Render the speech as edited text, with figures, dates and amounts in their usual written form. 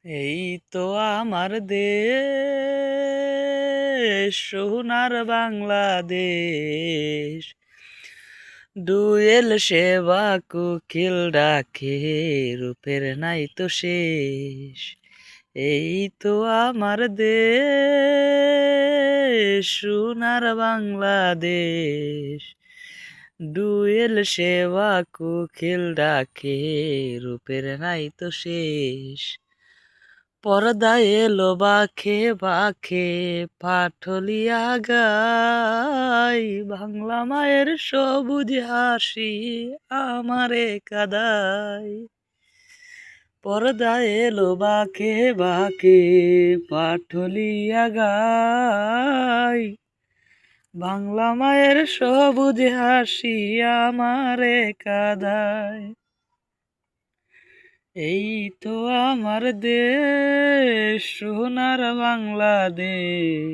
এই তো আমার দেশ, সোনার বাংলাদেশ। ডুয়েল সেবা কোকিল ডাকে, রূপের নাই তো শেষ। এই তো আমার দেশ, সোনার বাংলাদেশ। ডুয়েল সেবা কোকিল ডাকে, রূপের নাই তো শেষ। পর্দায় এলো বাঁকে বাঁকে পাঠলিয়া গাই, বাংলা মায়ের সবুজ হাসি আমারে কাদায়। পর্দায় এলো বাঁকে বাঁকে পাঠলিয়া গাই, বাংলা মায়ের সবুজ হাসি আমারে কাদায়। এই তো আমার দেশ, সোনার বাংলাদেশ।